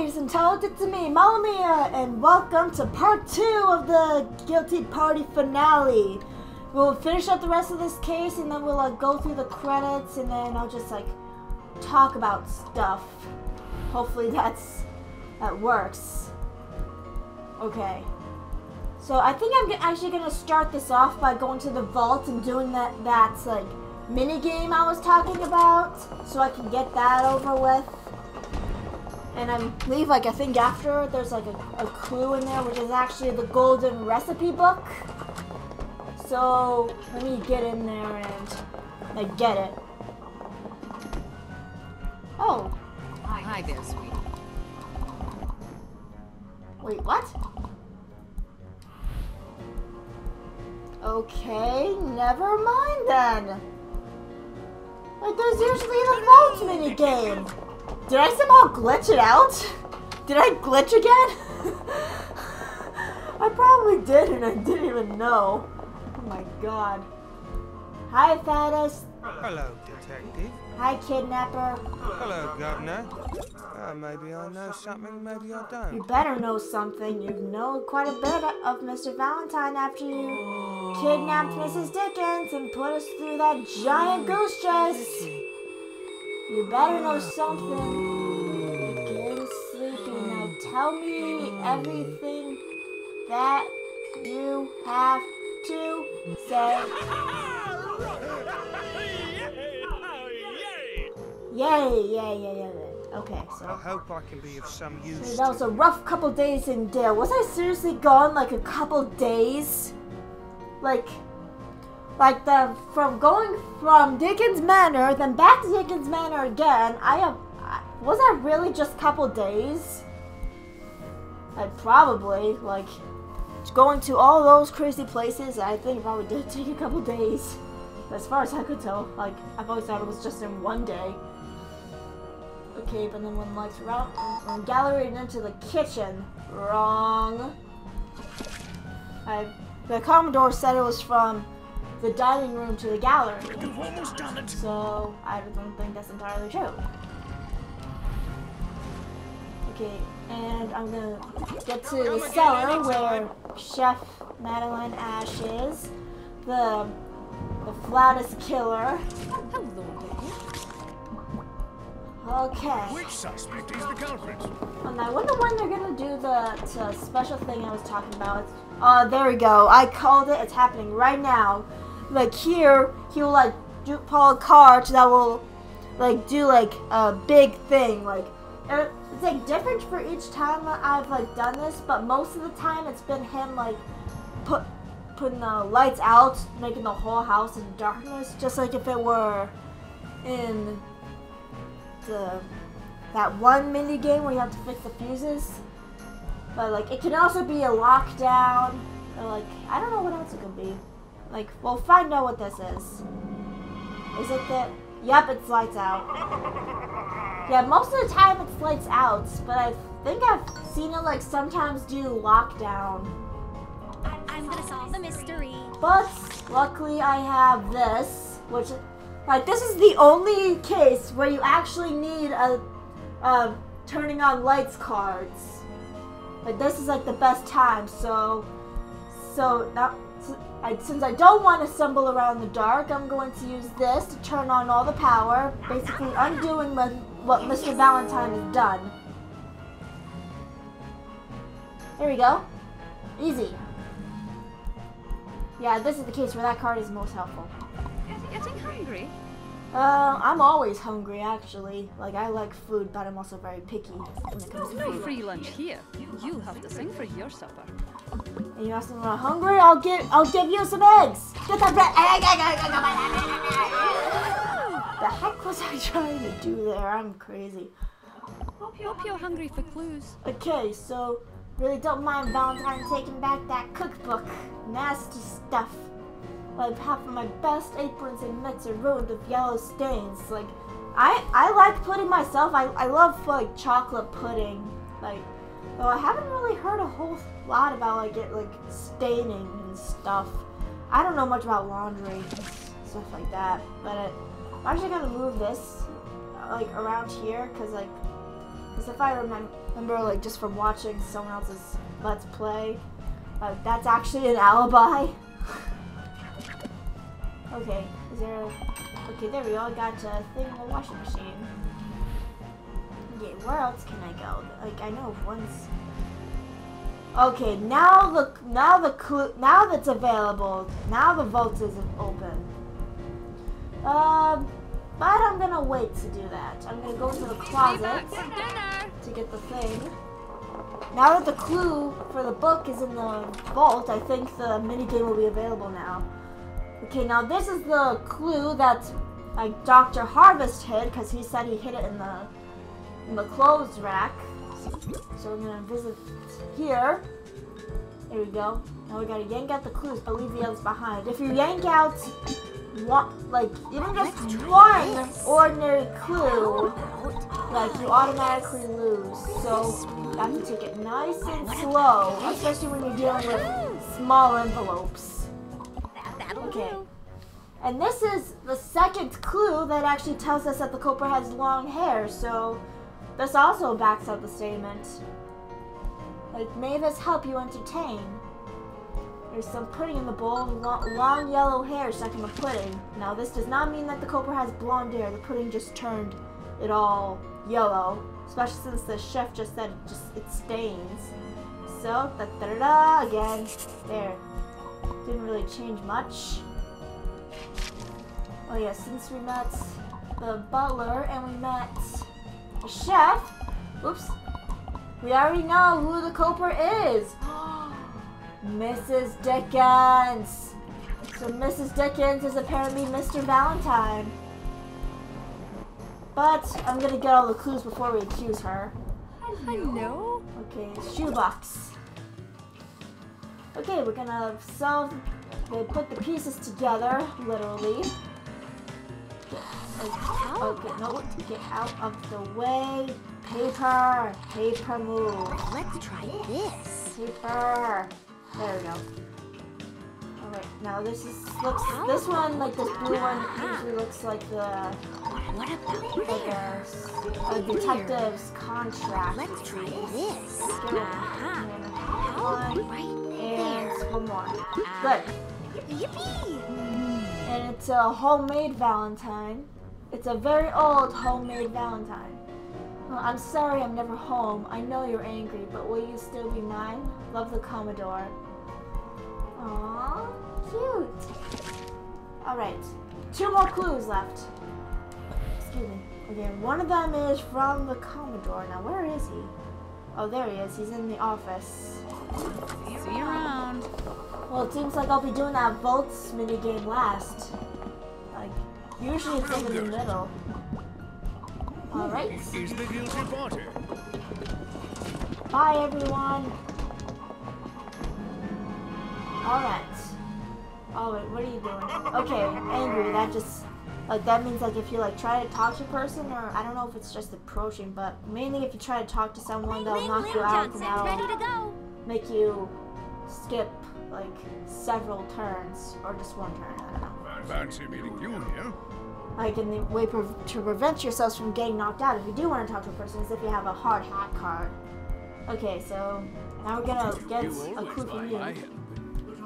ladies and toads, it's me, Mamma Mia, and welcome to part 2 of the Guilty Party finale. We'll finish up the rest of this case, and then we'll go through the credits, and then I'll just talk about stuff. Hopefully that works. Okay. So I think I'm actually gonna start this off by going to the vault and doing that mini game I was talking about, so I can get that over with. And I believe, I think after, there's a clue in there, which is actually the golden recipe book. So, let me get in there and, get it. Oh. Hi there, sweetie. Wait, what? Okay, never mind then. There's usually the vault mini game. Did I somehow glitch it out? Did I glitch again? I probably did and I didn't even know. Oh my god. Hi, Fattest. Hello, detective. Hi, kidnapper. Hello, governor. Maybe I know something, maybe I don't. You better know something. You know quite a bit of Mr. Valentine after you kidnapped Mrs. Dickens and put us through that giant goose chase. You better know something. You're getting sleepy now. Tell me everything that you have to say. Yay. Okay, so. I hope I can be of some use. That was a rough couple days in Dale. Was I seriously gone a couple days? From going from Dickens Manor, then back to Dickens Manor again, was that really just a couple days? Probably, going to all those crazy places, I think it probably did take a couple days. But as far as I could tell, I've always thought it was just in one day. Okay, but then when lights around, when gallery and into the kitchen, wrong. The Commodore said it was from the dining room to the gallery. You've almost done it. So I don't think that's entirely true. Okay, and I'm gonna get to the cellar where Chef Madeline Ash is, the flautist killer. Hello, dear. Okay. Which suspect is the culprit? And I wonder when they're gonna do the special thing I was talking about. There we go. I called it. It's happening right now. Here, he will pull a card that will do a big thing. It's different for each time I've done this, but most of the time it's been him putting the lights out, making the whole house in darkness, just like if it were in that one mini game where you have to fix the fuses. But it can also be a lockdown, or I don't know what else it could be. We'll find out what this is. Is it the? Yep, it's lights out. Yeah, most of the time it's lights out, but I think I've seen it sometimes do lockdown. I'm gonna solve the mystery. But luckily I have this, which this is the only case where you actually need a turning on lights cards. This is the best time. So now, since I don't want to stumble around the dark, I'm going to use this to turn on all the power, basically undoing what Mr. Valentine has done. There we go. Easy. Yeah, this is the case where that card is most helpful. Getting hungry? I'm always hungry, actually. I like food, but I'm also very picky when it comes to No food. free lunch here. You'll have to sing for your supper. And you ask me if I'm hungry, I'll give you some eggs. Get that bread. The heck was I trying to do there? I'm crazy. Hope you're hungry for clues. Okay, so really don't mind Valentine taking back that cookbook. Nasty stuff. Half of my best aprons and mitts are ruined with yellow stains. I like pudding myself. I love chocolate pudding. Though I haven't really heard a whole lot about it staining and stuff. I don't know much about laundry and stuff like that. But I'm actually gonna move this around here because Because if I remember, like, just from watching someone else's Let's Play, that's actually an alibi. Okay, is there... Okay, there we go. I got a thing in the washing machine. Okay, where else can I go? Like, I know once... Okay, now that's available. Now the vault is open. But I'm gonna wait to do that. I'm gonna go into the closet to get the thing. Now that the clue for the book is in the vault, I think the minigame will be available now. Okay, now this is the clue that Dr. Harvest hid, because he said he hid it in the clothes rack. So we're gonna visit here. There we go. Now we gotta yank out the clues, but leave the others behind. If you yank out one, like even just one ordinary clue, like you automatically lose. So you have to take it nice and slow, especially when you're dealing with small envelopes. Okay. And this is the second clue that actually tells us that the culprit has long hair, so this also backs up the statement. Like, may this help you entertain? There's some pudding in the bowl, long yellow hair stuck in the pudding. Now, this does not mean that the culprit has blonde hair. The pudding just turned it all yellow, especially since the chef just said it stains. So, da-da-da-da, again, there. Didn't really change much. Oh yeah, since we met the butler and we met the chef, oops, we already know who the culprit is. Mrs. Dickens. So Mrs. Dickens is apparently Mr. Valentine. But I'm gonna get all the clues before we accuse her. Hello? Okay, shoebox. Okay, we're gonna put the pieces together, literally. Okay, no, get out of the way. Paper move. Let's try this. Paper. There we go. Alright, now this one, like this blue one, usually looks like a detective's contract. Let's try this. One more. Good. Yippee! And it's a homemade Valentine. It's a very old homemade Valentine. Well, I'm sorry I'm never home. I know you're angry, but will you still be mine? Love, the Commodore. Aww, cute. Alright, 2 more clues left. Excuse me. Okay, one of them is from the Commodore. Now, where is he? Oh, there he is. He's in the office. See you around. Well, it seems like I'll be doing that Volts minigame last. Like, usually it's in the middle. Alright. Is the guilty party? Bye, everyone. Alright. Oh, wait, what are you doing? Okay, angry. That just... Like, that means, like, if you, like, try to talk to a person, or I don't know if it's just approaching, but mainly if you try to talk to someone, they'll knock you out, and that'll make you skip, like, several turns, or just one turn, I don't know. Fancy meeting you here. Like, and the way to prevent yourselves from getting knocked out, if you do want to talk to a person, is if you have a hard hat card. Okay, so, now we're gonna get a clue from you.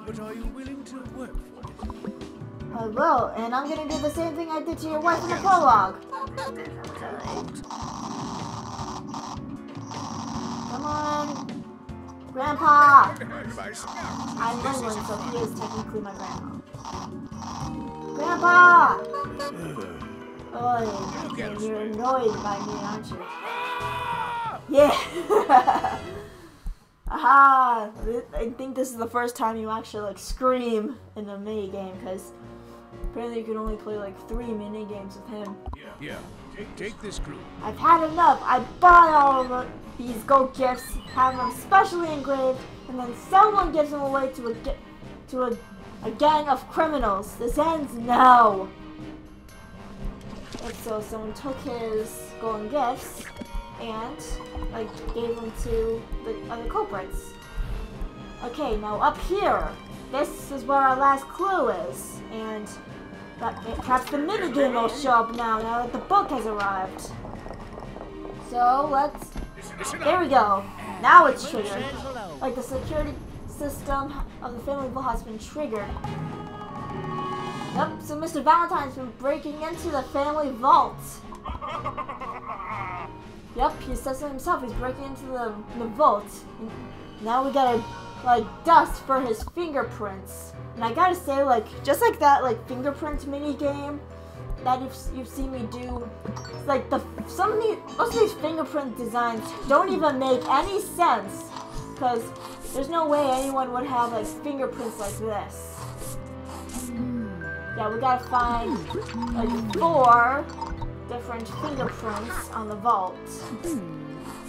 But are you willing to work for it? I will, and I'm gonna do the same thing I did to your wife in the prologue. Come on, Grandpa. I'm England, so he is technically my grandpa. Grandpa. Oh, you're annoyed by me, aren't you? Yeah. Aha! I think this is the first time you actually like scream in a mini game, because apparently you can only play like 3 mini games with him. Yeah. Take this clue. I've had enough. I buy all of these gold gifts, have them specially engraved, and then someone gives them away to a gang of criminals. This ends now. And so someone took his golden gifts and like gave them to the other culprits. Okay, now up here, this is where our last clue is, and perhaps the minigame will show up now that the book has arrived. So let's There we go. Now it's triggered. Like the security system of the family vault has been triggered. Yep, so Mr. Valentine's been breaking into the family vault. Yep, he says it himself. He's breaking into the vault. And now we gotta, like, dust for his fingerprints. And I gotta say, like, just like that, like, fingerprint mini game that you've seen me do, it's like most of these fingerprint designs don't even make any sense, because there's no way anyone would have like fingerprints like this. Yeah, we gotta find like 4 different fingerprints on the vault.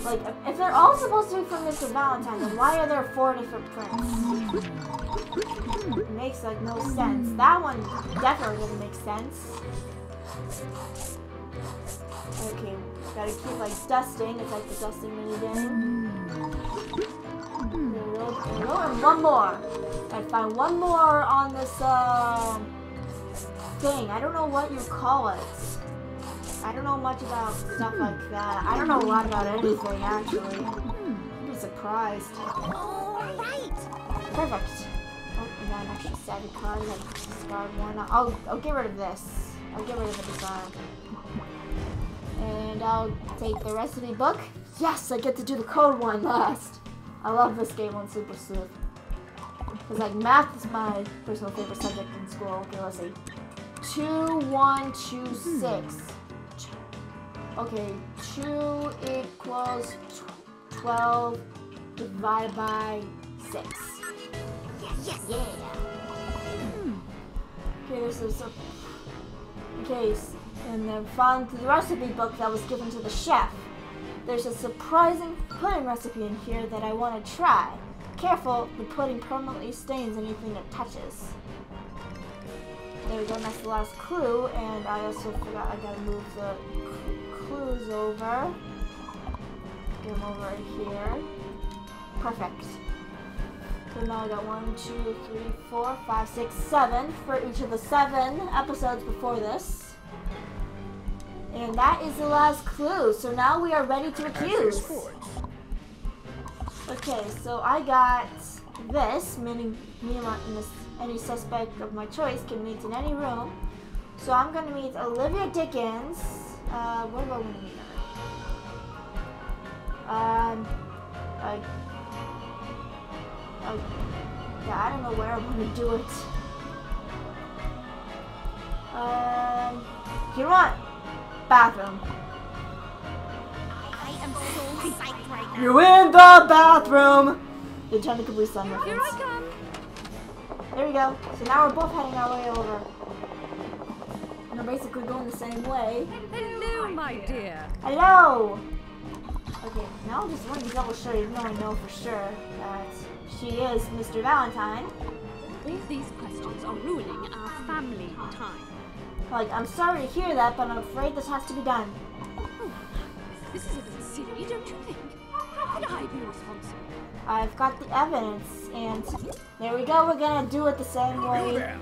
Like, if they're all supposed to be from Mr. Valentine, then why are there 4 different prints? It makes like no sense. That one definitely doesn't make sense. Okay, gotta keep like dusting. It's like the dusting mini game. There we go, and one more. Gotta find one more on this thing. I don't know what you call it. I don't know much about stuff like that. I don't know a lot about anything actually. You'd be surprised. Alright. Perfect. Oh, we got an extra savvy card. Like discard one. I'll get rid of this. I'll get rid of the design. And I'll take the recipe book. Yes, I get to do the code one last. I love this game on Super Sleuth. Because like math is my personal favorite subject in school. Okay, let's see. 2, 1, 2, 6. Okay, 2 equals 12 divided by 6. Yes. Yeah. Okay, this is a case, and then found the recipe book that was given to the chef. There's a surprising pudding recipe in here that I want to try. Careful, the pudding permanently stains anything it touches. There we go, that's the last clue, and I also forgot I gotta move the clues over. Get them over here. Perfect. So now I got 1, 2, 3, 4, 5, 6, 7 for each of the 7 episodes before this. And that is the last clue. So now we are ready to accuse. Okay, so I got this, meaning any suspect of my choice can meet in any room. So I'm going to meet Olivia Dickens. What am I going to meet her? Yeah, I don't know where I'm going to do it. You know what? Bathroom. I am so psyched right now. You're in the bathroom! The technical police on reference. Here I come. There we go. So now we're both heading our way over. And we're basically going the same way. Hello, my dear. Hello! Okay, now I just want to double sure, even though I know for sure that she is Mr. Valentine. All these questions are ruining our family time. Like, I'm sorry to hear that, but I'm afraid this has to be done. This is a bit silly, don't you think? How could I be responsible? I've got the evidence, and there we go, we're gonna do it the same way.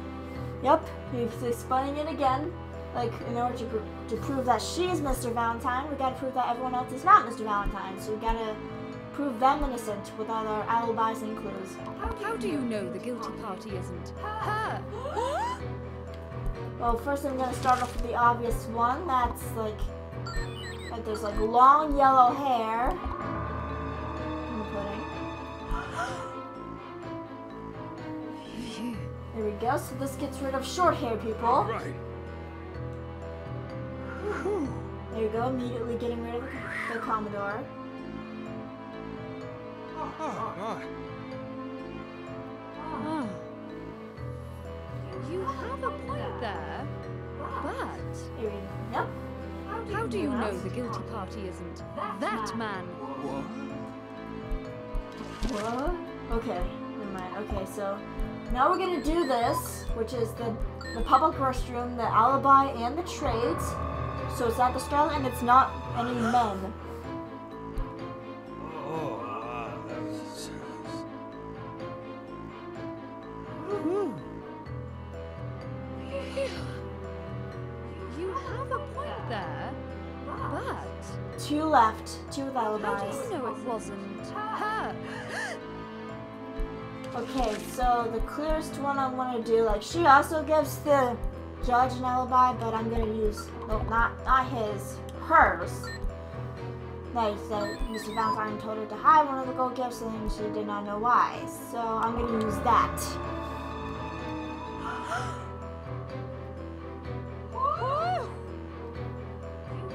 Yep, he's spinning it again. Like, in order to prove that she's Mr. Valentine, we gotta prove that everyone else is not Mr. Valentine. So we gotta prove them innocent without our alibis and clues. How do you know the guilty party isn't her? Well, first I'm gonna start off with the obvious one. That's like there's like long yellow hair in the pudding. There we go. So this gets rid of short hair people. Right. There you go. Immediately getting rid of the Commodore. Oh, my. Oh. You have a point there, but Here we go. Yep. how do you know the guilty party isn't that man? What? Okay, never mind. Okay, so now we're gonna do this, which is the public restroom, the alibi, and the trades. So it's not the Starlight, and it's not any men. Oh, wow, that was... You have a point there, but 2 left. 2 with How alibis. do you know it wasn't her? Okay, so the clearest one I want to do, like, she also gives the judge an alibi, but I'm gonna use, no, not his, hers. Like, that Mr. Valentine told her to hide one of the gold gifts and she did not know why. So I'm gonna use that.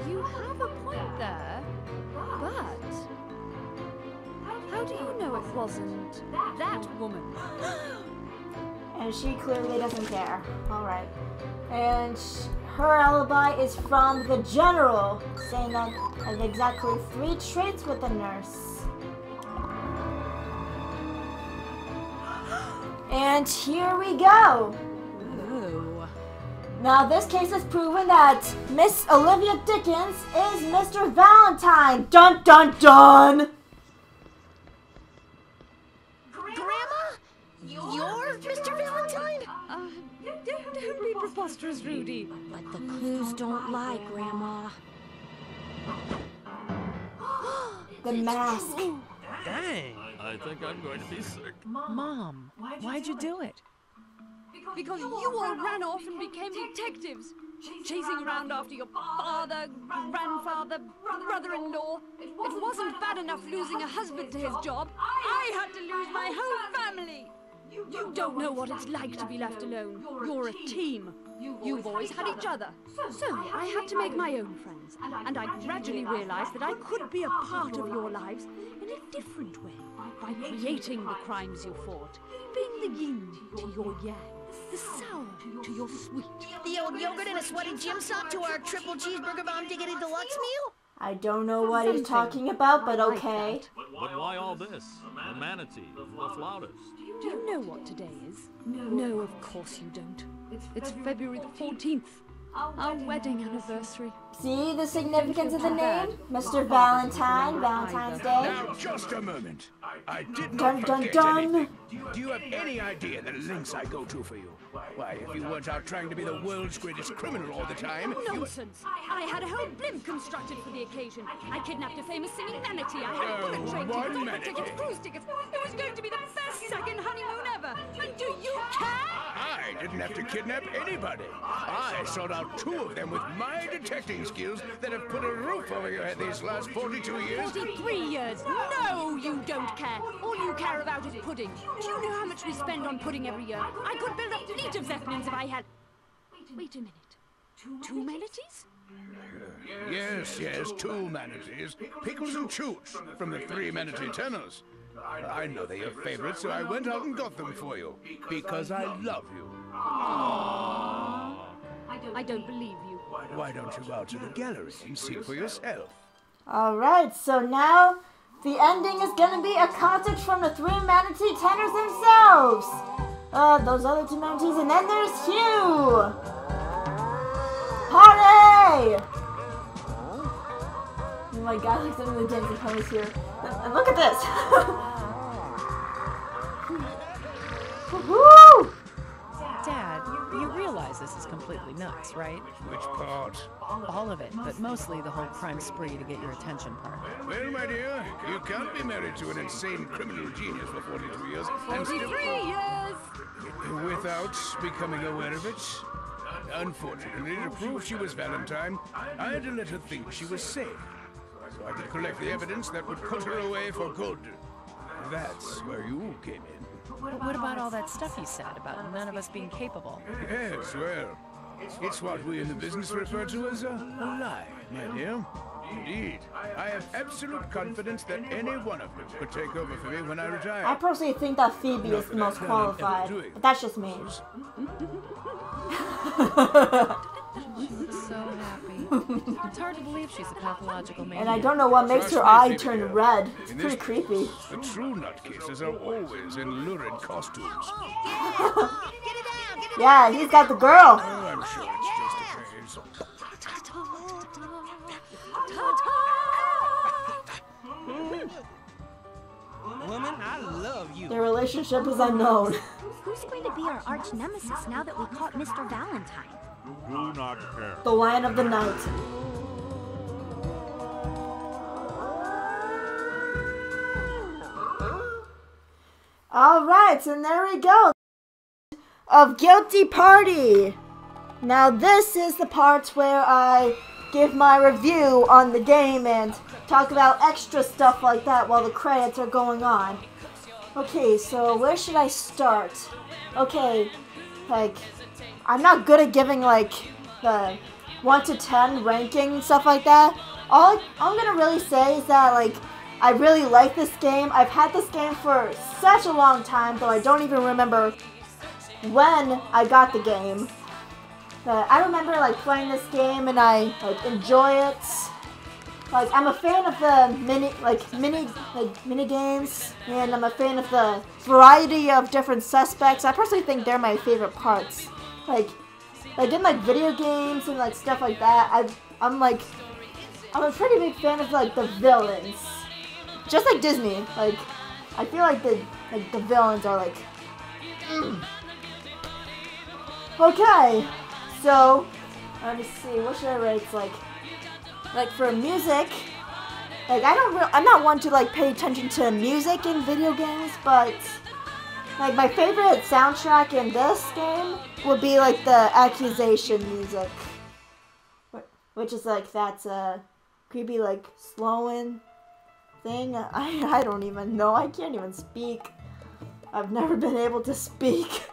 You have a point there, but how do you know it wasn't that woman? And she clearly doesn't care. Alright. And her alibi is from the general, saying that I have exactly 3 traits with the nurse. And here we go. Ooh. Now this case has proven that Miss Olivia Dickens is Mr. Valentine. Dun dun dun! Grandma? You're Mr. Valentine? Don't be preposterous, Rudy. But the clues don't lie, Grandma. The mask. Dang. I think I'm going to be sick. Mom, why'd you do it? Because you all ran off and became detectives, chasing around after your father, grandfather, brother-in-law. It wasn't bad enough losing a husband to his job. I had to lose my whole family. You don't know what it's like to be left alone. You're a team. You boys had each other. So I had to make my own friends. And I gradually realized that I could be a part of your lives in a different way. By creating the crimes you fought. Being the yin to your yang. The sour to your sweet. The old yogurt in a sweaty gym sock to our triple cheeseburger bomb diggity deluxe meal? I don't know what he's talking about, but okay. But why all this? The manatee, the flautist. Do you know what today is? No, of course you don't. It's February the 14th. Our wedding anniversary. See the significance of the name? Mr. Valentine, Valentine's Day. Now, just a moment. I did Dun not dun forget dun! anything. Do you have any idea the lengths I go to for you? Why, if you weren't out trying to be the world's greatest criminal all the time, you... Nonsense! I had a whole blimp constructed for the occasion. I kidnapped a famous singing manatee. I had a bullet train tickets, one opera manatee. tickets, cruise tickets. It was going to be the best second honeymoon ever. And do you care? I didn't have to kidnap anybody. I sought out 2 of them with my detecting skills that have put a roof over your head these last 42 years. 43 years. No, you don't care. All you care about is pudding. Do you know how much we spend on pudding every year? I could build a fleet of Zeppelins if I had... Wait a minute. 2 manatees? Yes, 2 manatees. Pickles and Chooch from the 3 manatee tunnels. I know they're your favorites, so I went out and got them for you. Because I love you. I don't believe you. Why don't you go out to the gallery and see for yourself? Alright, so now the ending is gonna be a concert from the 3 manatee tenors themselves. Those other 2 manatees, and then there's Hugh! Party! Oh my god, like some of the dancing ponies here. And look at this! Woohoo! Dad, you realize this is completely nuts, right? Which part? All of it, but mostly the whole crime spree to get your attention part. Well, my dear, you can't be married to an insane criminal genius for 42 years and 43 years! without becoming aware of it. Unfortunately, to prove she was Valentine, I had to let her think she was safe. So I could collect the evidence that would put her away for good. That's where you came in. But what about all that stuff you said about none of us being capable? Yes, well, it's what we in the business refer to as a lie, my dear. Indeed, I have absolute confidence that any one of you could take over for me when I retire. I personally think that Phoebe is the most qualified, but that's just me. She looks so happy. It's hard to believe she's a pathological man. And I don't know what makes her eye turn red. It's pretty creepy. The true nutcases are always in lurid costumes. Get it down! Get it down! Yeah, he's got the girl. Oh, I'm sure it's just a phase. Woman, I love you. Their relationship is unknown. Who's going to be our arch nemesis now that we caught Mr. Valentine? Do not care. The Lion of the Night. Alright, and there we go. Of Guilty Party. Now this is the part where I give my review on the game and talk about extra stuff like that while the credits are going on. Okay, so where should I start? Okay, like, I'm not good at giving like the 1 to 10 ranking and stuff like that. All I'm gonna really say is that like I really like this game. I've had this game for such a long time, though I don't even remember when I got the game. I remember like playing this game and I like enjoy it. Like I'm a fan of the mini games, and I'm a fan of the variety of different suspects. I personally think they're my favorite parts. Like in like video games and like stuff like that. I'm a pretty big fan of like the villains. Just like Disney, like I feel like the villains are like Okay, so let me see, what should I rate? Like for music, like I'm not one to like pay attention to music in video games, but like my favorite soundtrack in this game would be like the accusation music, which is like that's creepy like slowing thing. I don't even know. I can't even speak. I've never been able to speak.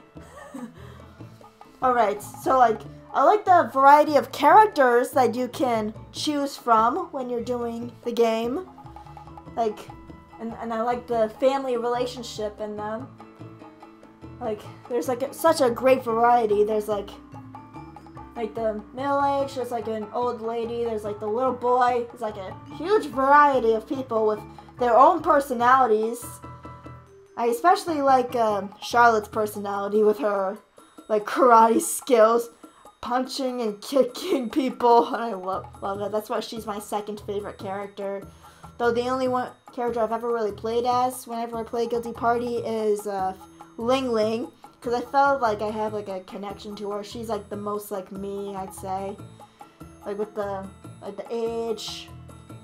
Alright, so like I like the variety of characters that you can choose from when you're doing the game. Like and I like the family relationship in them. Like there's like such a great variety. There's like the middle-aged, there's like an old lady, there's like the little boy. There's like a huge variety of people with their own personalities. I especially like Charlotte's personality with her like karate skills, punching and kicking people. I love it. That's why she's my second favorite character. Though the only one character I've ever really played as whenever I play Guilty Party is Ling Ling. Because I felt like I have like a connection to her. She's like the most like me, I'd say. Like with the age,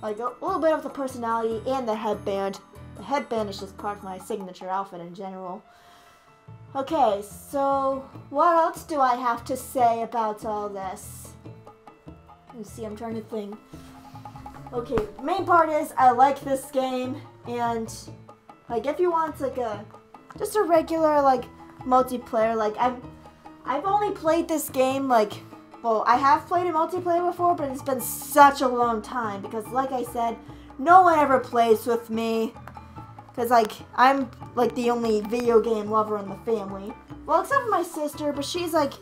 like a little bit of the personality and the headband. The headband is just part of my signature outfit in general. Okay, so what else do I have to say about all this? Let me see, I'm trying to think. Okay, the main part is I like this game, and like if you want like just a regular like multiplayer, like I've only played this game like, well, I have played a multiplayer before, but it's been such a long time because like I said, no one ever plays with me because like I'm like the only video game lover in the family. Well, except for my sister, but she's like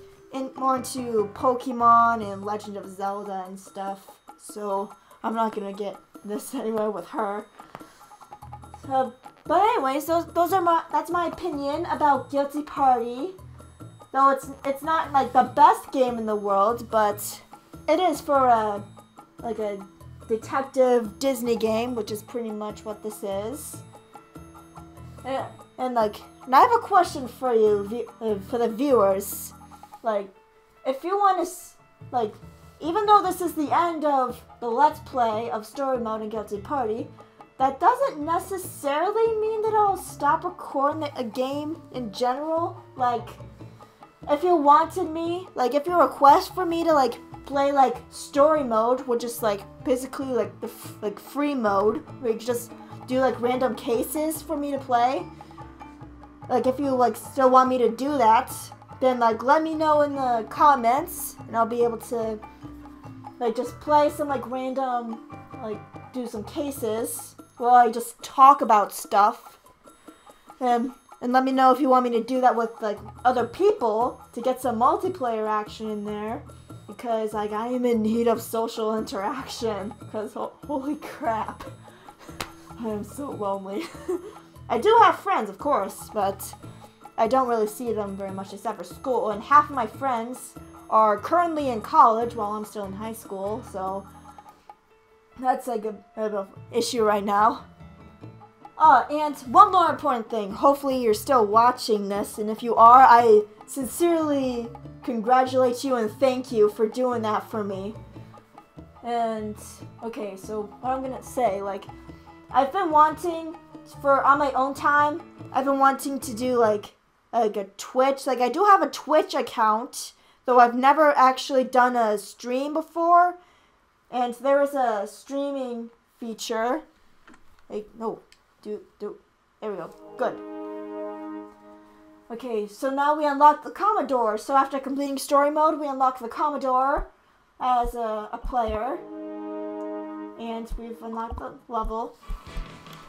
more into Pokemon and Legend of Zelda and stuff, so I'm not gonna get this anywhere with her. But anyways, that's my opinion about Guilty Party. Though it's not like the best game in the world, but it is for a detective Disney game, which is pretty much what this is. And I have a question for you, for the viewers. Like, if you want to, even though this is the end of the Let's Play of Story Mode in Guilty Party, that doesn't necessarily mean that I'll stop recording a game in general. Like, if you wanted me, like, if you request for me to, play, Story Mode, which is, basically, the free mode, where you can just do, random cases for me to play. Like, if you, still want me to do that, then, let me know in the comments, and I'll be able to, just play some, random, do some cases while I just talk about stuff. And let me know if you want me to do that with, other people to get some multiplayer action in there. Because, I am in need of social interaction. Because, holy crap. I am so lonely. I do have friends, of course, but I don't really see them very much except for school. And half of my friends are currently in college while I'm still in high school, so that's a bit of an issue right now. And one more important thing. Hopefully you're still watching this, and if you are, I sincerely congratulate you and thank you for doing that for me. And, okay, so what I'm gonna say, I've been wanting on my own time, I've been wanting to do like a Twitch. Like I do have a Twitch account, though I've never actually done a stream before. And there is a streaming feature. Like no, there we go. Good. Okay, so now we unlock the Commodore. So after completing story mode, we unlock the Commodore as a player. And we've unlocked the level.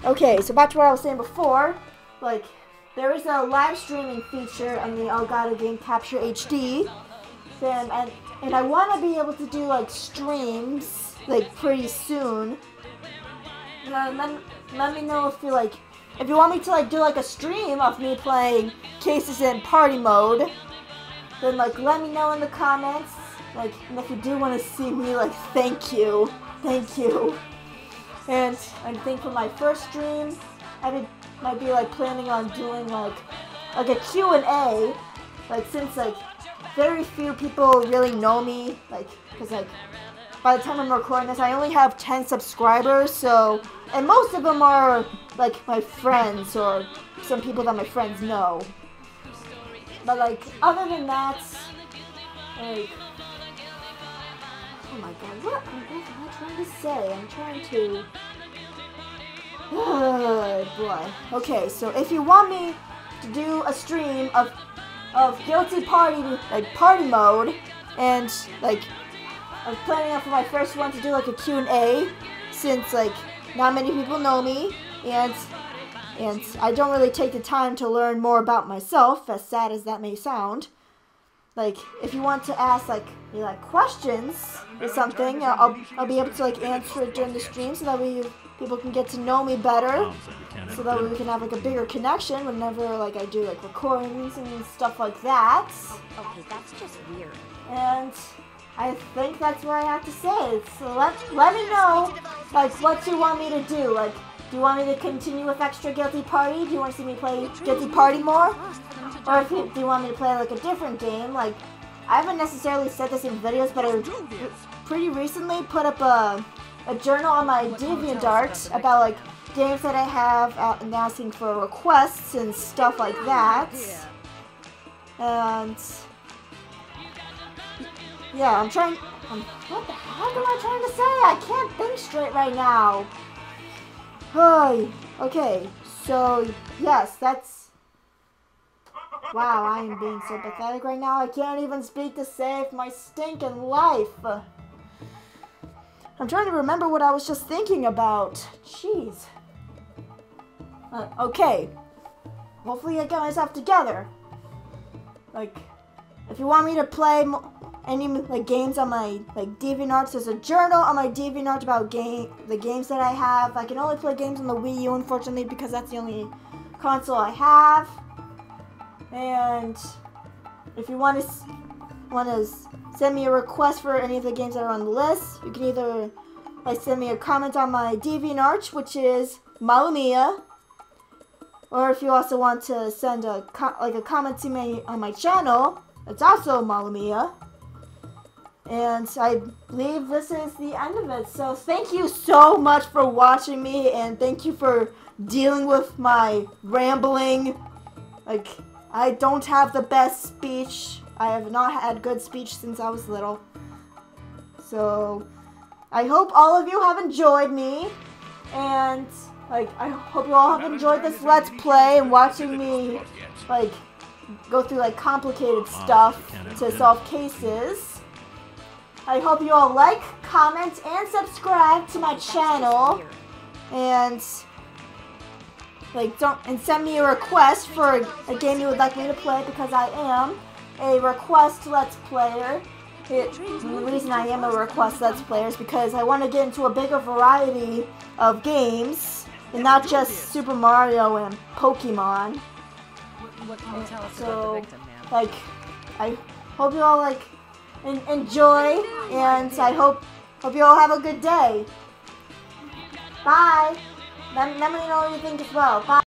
Okay, so back to what I was saying before. Like, there is a live streaming feature on the Elgato Game Capture HD. And I want to be able to do, like, streams, like, pretty soon. Let me know if you, like, if you want me to, like, do, like, a stream of me playing cases in party mode. Then, like, let me know in the comments. Like, and if you do want to see me, like, thank you. Thank you. And I think for my first stream, I might be like planning on doing like a Q&A, like since like very few people really know me, like because like by the time I'm recording this, I only have 10 subscribers, so and most of them are like my friends or some people that my friends know. But like other than that, like. Oh my god, what am I trying to say? I'm trying to... Oh boy. Okay, so if you want me to do a stream of Guilty Party, like party mode, and like I'm planning on for my first one to do like a Q&A, since like not many people know me, and I don't really take the time to learn more about myself, as sad as that may sound. Like, if you want to ask, like, questions or something, I'll be able to, like, answer it during the stream so that people can get to know me better. So that way we can have, like, a bigger connection whenever, like, I do, like, recordings and stuff like that. Okay, that's just weird. And I think that's what I have to say. So let me know, like, what you want me to do. Like, do you want me to continue with extra Guilty Party? Do you want to see me play Guilty Party more? Or do you want me to play like a different game? Like, I haven't necessarily said this in videos, but I pretty recently put up a journal on my DeviantArt about like games that I have and asking for requests and stuff like that. And yeah, what the heck am I trying to say? I can't think straight right now. Okay, so yes, that's... Wow, I am being so pathetic right now. I can't even speak to save my stinking life. I'm trying to remember what I was just thinking about. Jeez. Okay. Hopefully I get myself together. Like, if you want me to play any like games on my like DeviantArt, there's a journal on my DeviantArt about the games that I have. I can only play games on the Wii U, unfortunately, because that's the only console I have. And if you want to send me a request for any of the games that are on the list, you can either like send me a comment on my DeviantArt, which is Malumia, or if you also want to send a comment to me on my channel, it's also Malumia. And I believe this is the end of it. So thank you so much for watching me, and thank you for dealing with my rambling. Like, I don't have the best speech. I have not had good speech since I was little. So, I hope all of you have enjoyed me. And, like, I hope you all have enjoyed this Let's Play and watching me, like, go through, like, complicated stuff to solve cases. I hope you all like, comment, and subscribe to my channel. And... like, send me a request for a game you would like me to play, because I am a request Let's Player. The reason I am a request Let's Player is because I want to get into a bigger variety of games, and not just Super Mario and Pokemon. What can you tell us So, about the victim, man? like, I hope you all, like, enjoy, and I hope you all have a good day. Bye! Let me know what you think as well. Bye.